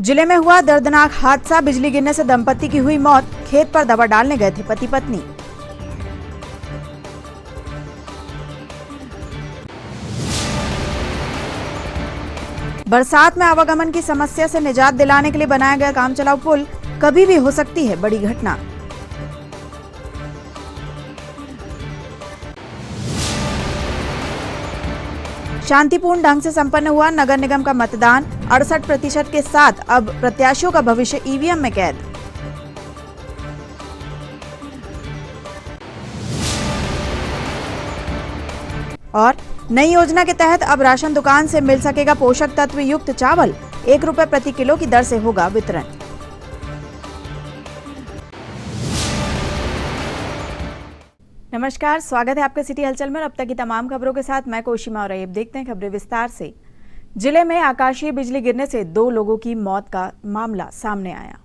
जिले में हुआ दर्दनाक हादसा, बिजली गिरने से दंपति की हुई मौत। खेत पर दवा डालने गए थे पति पत्नी। बरसात में आवागमन की समस्या से निजात दिलाने के लिए बनाया गया काम चलाऊ पुल, कभी भी हो सकती है बड़ी घटना। शांतिपूर्ण ढंग से संपन्न हुआ नगर निगम का मतदान। 68% के साथ अब प्रत्याशियों का भविष्य ईवीएम में कैद। और नई योजना के तहत अब राशन दुकान से मिल सकेगा पोषक तत्व युक्त चावल। ₹1 प्रति किलो की दर से होगा वितरण। नमस्कार, स्वागत है आपका सिटी हलचल में। अब तक की तमाम खबरों के साथ मैं कोशिमा और अब देखते हैं खबरें विस्तार से। जिले में आकाशीय बिजली गिरने से 2 लोगों की मौत का मामला सामने आया।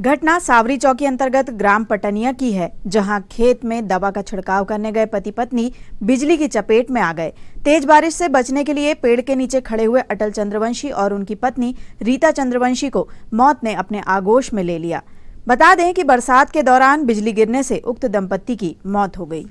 घटना सावरी चौकी अंतर्गत ग्राम पटनिया की है, जहां खेत में दवा का छिड़काव करने गए पति पत्नी बिजली की चपेट में आ गए। तेज बारिश से बचने के लिए पेड़ के नीचे खड़े हुए अटल चंद्रवंशी और उनकी पत्नी रीता चंद्रवंशी को मौत ने अपने आगोश में ले लिया। बता दें कि बरसात के दौरान बिजली गिरने से उक्त दंपति की मौत हो गई।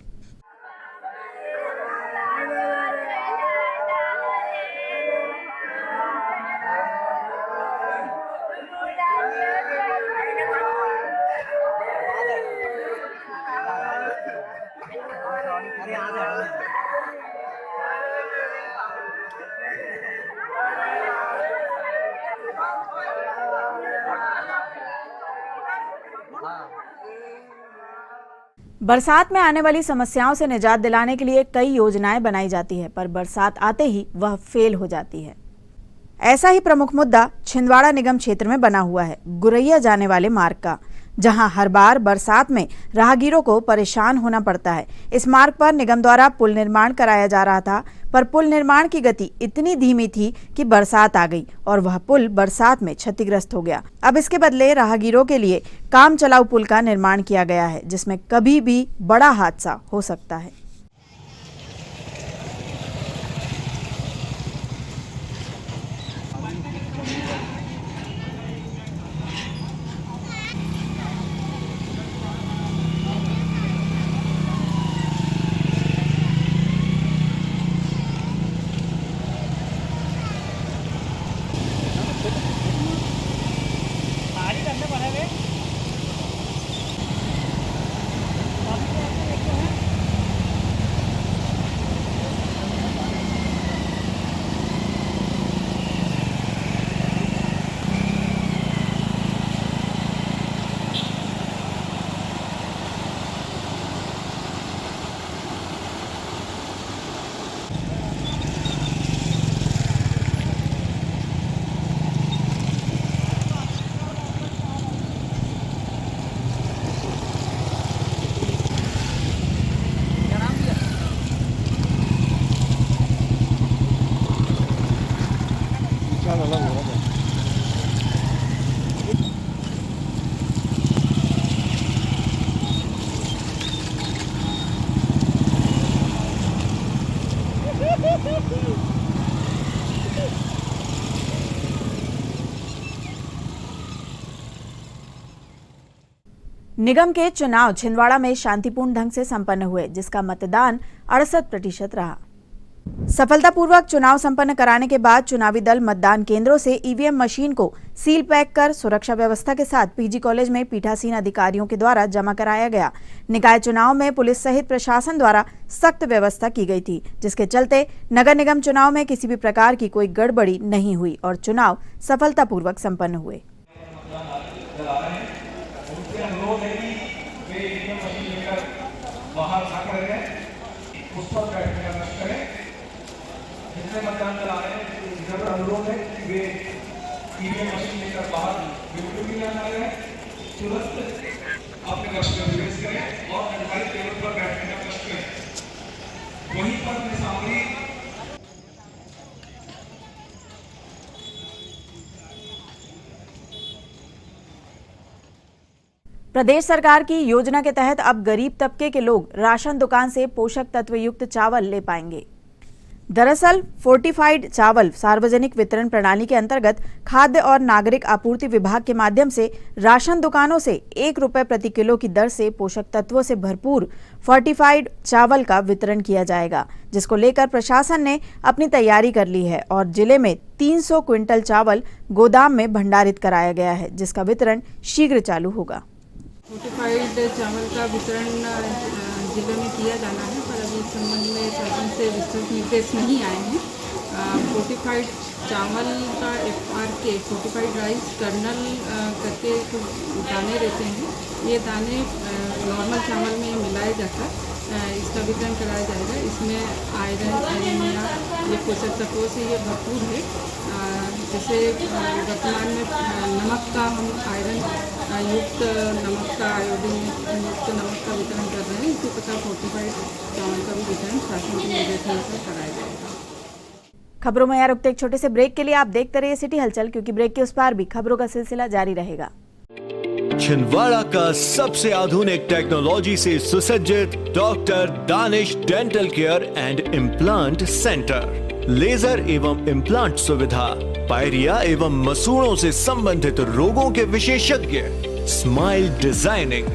बरसात में आने वाली समस्याओं से निजात दिलाने के लिए कई योजनाएं बनाई जाती है, पर बरसात आते ही वह फेल हो जाती है। ऐसा ही प्रमुख मुद्दा छिंदवाड़ा निगम क्षेत्र में बना हुआ है, गुरैया जाने वाले मार्ग का, जहां हर बार बरसात में राहगीरों को परेशान होना पड़ता है। इस मार्ग पर निगम द्वारा पुल निर्माण कराया जा रहा था, पर पुल निर्माण की गति इतनी धीमी थी कि बरसात आ गई और वह पुल बरसात में क्षतिग्रस्त हो गया। अब इसके बदले राहगीरों के लिए काम चलाऊ पुल का निर्माण किया गया है, जिसमें कभी भी बड़ा हादसा हो सकता है। निगम के चुनाव छिंदवाड़ा में शांतिपूर्ण ढंग से संपन्न हुए, जिसका मतदान 68% रहा। सफलतापूर्वक चुनाव संपन्न कराने के बाद चुनावी दल मतदान केंद्रों से ईवीएम मशीन को सील पैक कर सुरक्षा व्यवस्था के साथ पीजी कॉलेज में पीठासीन अधिकारियों के द्वारा जमा कराया गया। निकाय चुनाव में पुलिस सहित प्रशासन द्वारा सख्त व्यवस्था की गई थी, जिसके चलते नगर निगम चुनाव में किसी भी प्रकार की कोई गड़बड़ी नहीं हुई और चुनाव सफलतापूर्वक संपन्न हुए। जितने मतदान करा रहे हैं इधर अनुरोध है कि वे ईवीएम मशीन लेकर बाहर बिल्कुल भी ना आए, तुरंत अपने कक्ष में प्रवेश करें और निर्धारित टेबल पर बैठने का कष्ट करें। वहीं पर अपने सामने प्रदेश सरकार की योजना के तहत अब गरीब तबके के लोग राशन दुकान से पोषक तत्व युक्त चावल ले पाएंगे। दरअसल फोर्टिफाइड चावल सार्वजनिक वितरण प्रणाली के अंतर्गत खाद्य और नागरिक आपूर्ति विभाग के माध्यम से राशन दुकानों से 1 रुपए प्रति किलो की दर से पोषक तत्वों से भरपूर फोर्टिफाइड चावल का वितरण किया जाएगा, जिसको लेकर प्रशासन ने अपनी तैयारी कर ली है और जिले में 300 क्विंटल चावल गोदाम में भंडारित कराया गया है, जिसका वितरण शीघ्र चालू होगा। फोर्टिफाइड चावल का वितरण जिले में किया जाना है, पर अभी इस संबंध में शासन से विस्तृत निर्देश नहीं आए हैं। फोर्टिफाइड चावल का FRK फोर्टिफाइड राइस कर्नल करके कुछ दाने रहते हैं, ये दाने नॉर्मल चावल में मिलाए जाकर इसका वितरण कराया जाएगा। इसमें आयरन, एनीमिया, ये पोषक तत्वों से ये भरपूर है। जैसे वर्तमान में नमक का हम आयरन युक्त नमक का, आयोडीन युक्त नमक का वितरण कर रहे हैं, इसी प्रकार फोर्टिफाइड चावल का भी वितरण शासन के निर्देश अनुसार कराया जाएगा। खबरों में रुकते एक छोटे से ब्रेक के लिए आप देखते रहिए सिटी हलचल, क्योंकि ब्रेक के उस पार भी खबरों का सिलसिला जारी रहेगा। छिंदवाड़ा का सबसे आधुनिक टेक्नोलॉजी से सुसज्जित doctor Danish dental care and implant centre, laser एवं इम्प्लांट सुविधा, पायरिया एवं मसूड़ों से संबंधित रोगों के विशेषज्ञ, स्माइल डिजाइनिंग,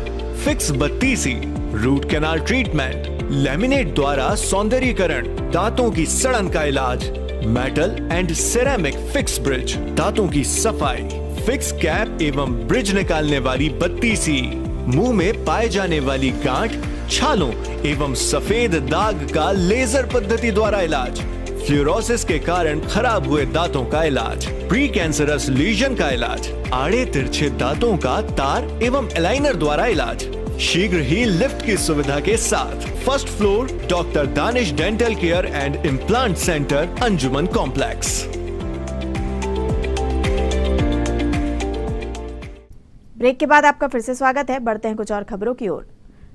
फिक्स बत्तीसी, रूट कैनाल ट्रीटमेंट, लैमिनेट द्वारा सौंदर्यीकरण, दांतों की सड़न का इलाज, metal and ceramic fix bridge, दांतों की सफाई, फिक्स कैप एवं ब्रिज निकालने वाली बत्तीसी, मुंह में पाए जाने वाली गांठ, छालों एवं सफेद दाग का लेजर पद्धति द्वारा इलाज, फ्लोरोसिस के कारण खराब हुए दांतों का इलाज, प्री कैंसरस लीजन का इलाज, आड़े तिरछे दांतों का तार एवं एलाइनर द्वारा इलाज, शीघ्र ही लिफ्ट की सुविधा के साथ। First floor doctor Danish dental care and implant centre, Anjuman complex. Break के बाद आपका फिर से स्वागत है। बढ़ते हैं कुछ और खबरों की ओर।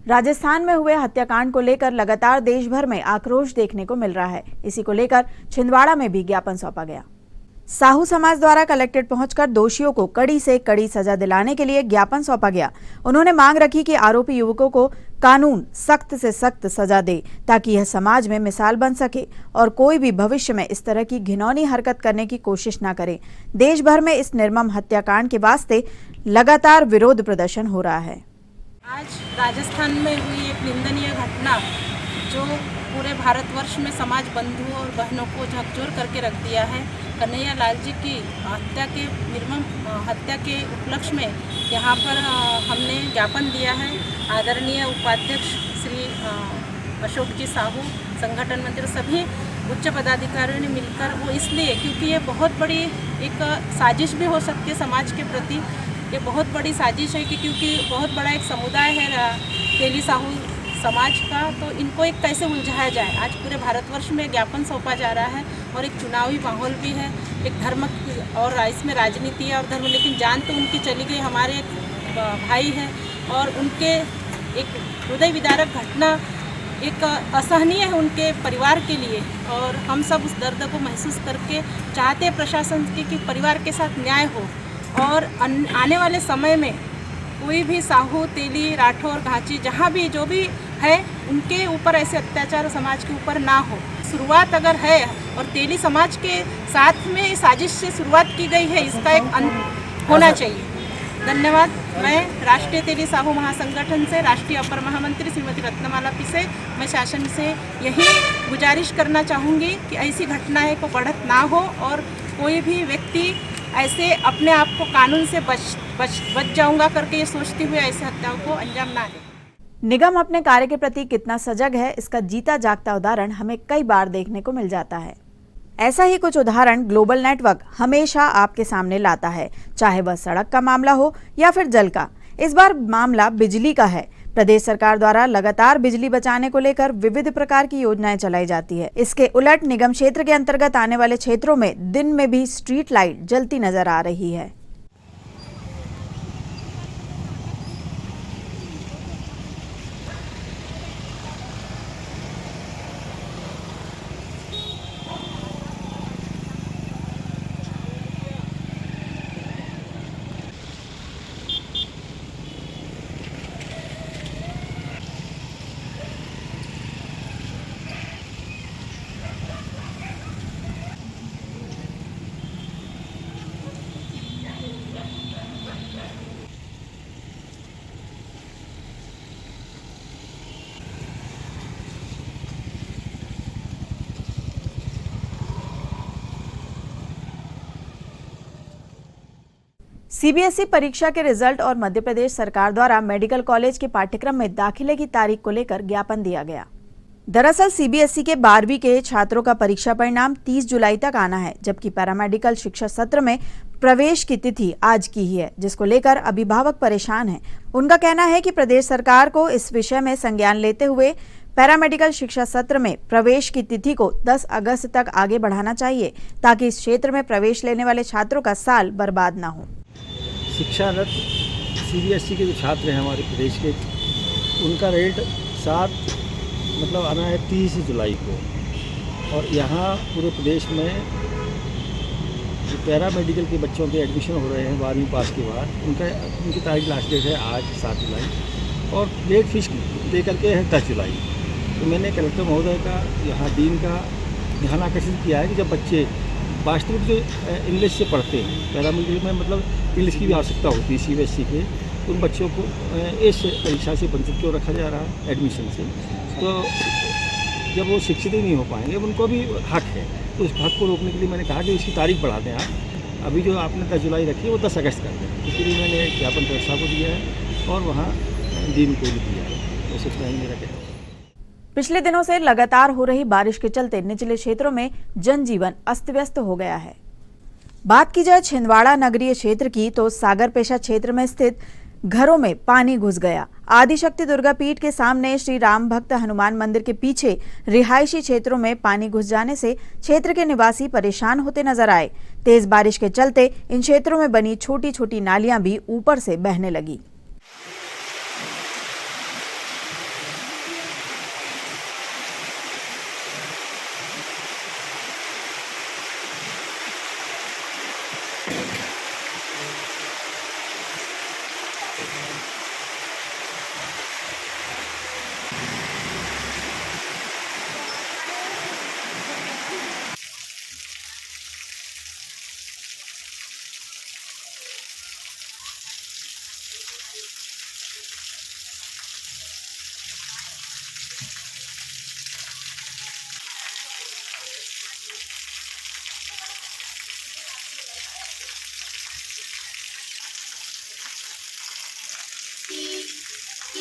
राजस्थान में हुए हत्याकांड को लेकर लगातार देश भर में आक्रोश देखने को मिल रहा है। इसी को लेकर छिंदवाड़ा में भी ज्ञापन सौंपा गया। साहू समाज द्वारा कलेक्ट्रेट पहुंचकर दोषियों को कड़ी से कड़ी सजा दिलाने के लिए ज्ञापन सौंपा गया। उन्होंने मांग रखी कि आरोपी युवकों को कानून सख्त से सख्त सजा दे, ताकि यह समाज में मिसाल बन सके और कोई भी भविष्य में इस तरह की घिनौनी हरकत करने की कोशिश न करे। देश भर में इस निर्मम हत्याकांड के वास्ते लगातार विरोध प्रदर्शन हो रहा है। आज राजस्थान में हुई एक निंदनीय घटना जो पूरे भारतवर्ष में समाज बंधुओं और बहनों को झकझोर करके रख दिया है। कन्हैया लाल जी की निर्मम हत्या के उपलक्ष्य में यहाँ पर हमने ज्ञापन दिया है। आदरणीय उपाध्यक्ष श्री अशोक जी साहू, संगठन मंत्री, सभी उच्च पदाधिकारियों ने मिलकर, वो इसलिए क्योंकि ये बहुत बड़ी एक साजिश भी हो सकती है समाज के प्रति। ये बहुत बड़ी साजिश है कि क्योंकि बहुत बड़ा एक समुदाय है तेली साहू समाज का, तो इनको एक कैसे उलझाया जाए। आज पूरे भारतवर्ष में ज्ञापन सौंपा जा रहा है और एक चुनावी माहौल भी है, एक धर्म और इसमें राजनीति है और धर्म, लेकिन जान तो उनकी चली गई। हमारे एक भाई हैं और उनके एक हृदय विदारक घटना एक असहनीय है उनके परिवार के लिए, और हम सब उस दर्द को महसूस करके चाहते हैं प्रशासन कि परिवार के साथ न्याय हो और आने वाले समय में कोई भी साहू, तेली, राठौर, घाची, जहाँ भी जो भी है उनके ऊपर ऐसे अत्याचार समाज के ऊपर ना हो। शुरुआत अगर है और तेली समाज के साथ में साजिश से शुरुआत की गई है, इसका एक अंत होना चाहिए। धन्यवाद। मैं राष्ट्रीय तेली साहू महासंगठन से राष्ट्रीय अपर महामंत्री श्रीमती रत्नमाला पिसे, मैं शासन से यही गुजारिश करना चाहूँगी कि ऐसी घटनाएं को बढ़त ना हो और कोई भी व्यक्ति ऐसे अपने आप को कानून से बच जाऊंगा करके ये सोचते हुए ऐसे हत्याओं को अंजाम ना दे। निगम अपने कार्य के प्रति कितना सजग है, इसका जीता जागता उदाहरण हमें कई बार देखने को मिल जाता है। ऐसा ही कुछ उदाहरण ग्लोबल नेटवर्क हमेशा आपके सामने लाता है, चाहे वह सड़क का मामला हो या फिर जल का। इस बार मामला बिजली का है। प्रदेश सरकार द्वारा लगातार बिजली बचाने को लेकर विविध प्रकार की योजनाएं चलाई जाती है। इसके उलट निगम क्षेत्र के अंतर्गत आने वाले क्षेत्रों में दिन में भी स्ट्रीट लाइट जलती नजर आ रही है। सीबीएसई परीक्षा के रिजल्ट और मध्य प्रदेश सरकार द्वारा मेडिकल कॉलेज के पाठ्यक्रम में दाखिले की तारीख को लेकर ज्ञापन दिया गया। दरअसल सीबीएसई के 12वीं के छात्रों का परीक्षा परिणाम 30 जुलाई तक आना है, जबकि पैरामेडिकल शिक्षा सत्र में प्रवेश की तिथि आज की ही है, जिसको लेकर अभिभावक परेशान हैं। उनका कहना है कि प्रदेश सरकार को इस विषय में संज्ञान लेते हुए पैरामेडिकल शिक्षा सत्र में प्रवेश की तिथि को 10 अगस्त तक आगे बढ़ाना चाहिए, ताकि इस क्षेत्र में प्रवेश लेने वाले छात्रों का साल बर्बाद न हो। शिक्षारत सीबीएसई के जो छात्र हैं हमारे प्रदेश के, उनका रेट 7 मतलब आना है 30 जुलाई को। और यहाँ पूरे प्रदेश में जो पैरामेडिकल के बच्चों के एडमिशन हो रहे हैं 12वीं पास के बाद, उनकी तारीख लास्ट डेट है आज 7 जुलाई और लेट फीस दे करके है 10 जुलाई। तो मैंने कलेक्टर महोदय का, यहाँ डीन का ध्यान आकर्षित किया है कि जब बच्चे वास्तविक जो इंग्लिश से पढ़ते हैं, पैरामेडिकल में मतलब इंग्लिश की भी आवश्यकता होती है सीबीएसई के, उन बच्चों को इस परीक्षा से वंचित क्यों रखा जा रहा है एडमिशन से। तो जब वो शिक्षित ही नहीं हो पाएंगे, उनको भी हक है, तो उस हक को रोकने के लिए मैंने कहा कि इसकी तारीख बढ़ा दें आप। अभी जो आपने 10 जुलाई रखी है वो 10 अगस्त कर दें। इसके लिए मैंने ज्ञापन कलेक्टर साहब को दिया है और वहाँ डीन को भी दिया है। तो सोचना ही मेरा कहना है। पिछले दिनों से लगातार हो रही बारिश के चलते निचले क्षेत्रों में जनजीवन अस्त व्यस्त हो गया है। बात की जाए छिंदवाड़ा नगरीय क्षेत्र की, तो सागरपेशा क्षेत्र में स्थित घरों में पानी घुस गया। आदिशक्ति दुर्गा पीठ के सामने श्री राम भक्त हनुमान मंदिर के पीछे रिहायशी क्षेत्रों में पानी घुस जाने से क्षेत्र के निवासी परेशान होते नजर आए। तेज बारिश के चलते इन क्षेत्रों में बनी छोटी छोटी नालियां भी ऊपर से बहने लगी।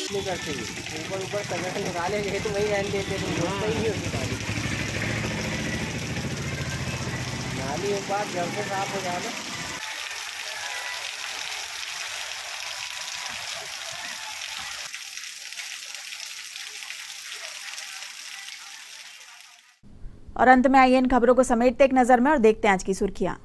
नहीं करते ऊपर ऊपर संगठन निकालेंगे तो वही रहने देते, तो रोकते ही नहीं होती नाली। नाली एक बार जब से साफ हो जाए ना, और अंत में आइए इन खबरों को समेटते एक नजर में और देखते हैं आज की सुर्खियां।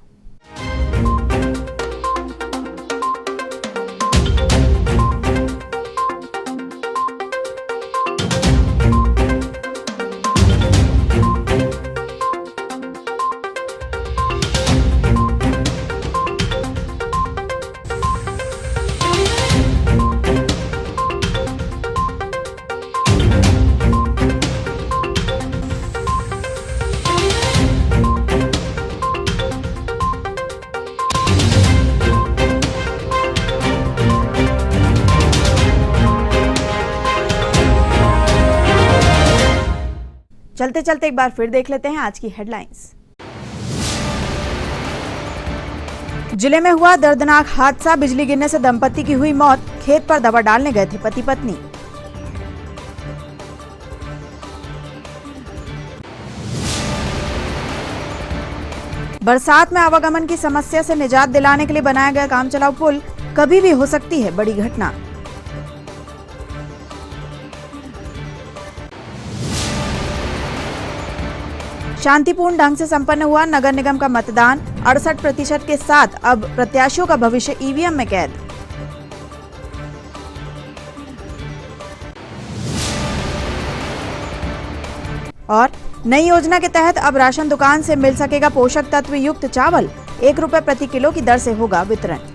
चलते चलते एक बार फिर देख लेते हैं आज की हेडलाइंस। जिले में हुआ दर्दनाक हादसा, बिजली गिरने से दंपति की हुई मौत, खेत पर दवा डालने गए थे पति पत्नी। बरसात में आवागमन की समस्या से निजात दिलाने के लिए बनाया गया काम चलाऊ पुल, कभी भी हो सकती है बड़ी घटना। शांतिपूर्ण ढंग से संपन्न हुआ नगर निगम का मतदान, 68% के साथ अब प्रत्याशियों का भविष्य ईवीएम में कैद। और नई योजना के तहत अब राशन दुकान से मिल सकेगा पोषक तत्व युक्त चावल, 1 रुपए प्रति किलो की दर से होगा वितरण।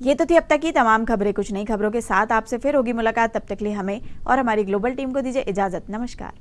ये तो थी अब तक की तमाम खबरें। कुछ नई खबरों के साथ आपसे फिर होगी मुलाकात। तब तक लिए हमें और हमारी ग्लोबल टीम को दीजिए इजाजत। नमस्कार।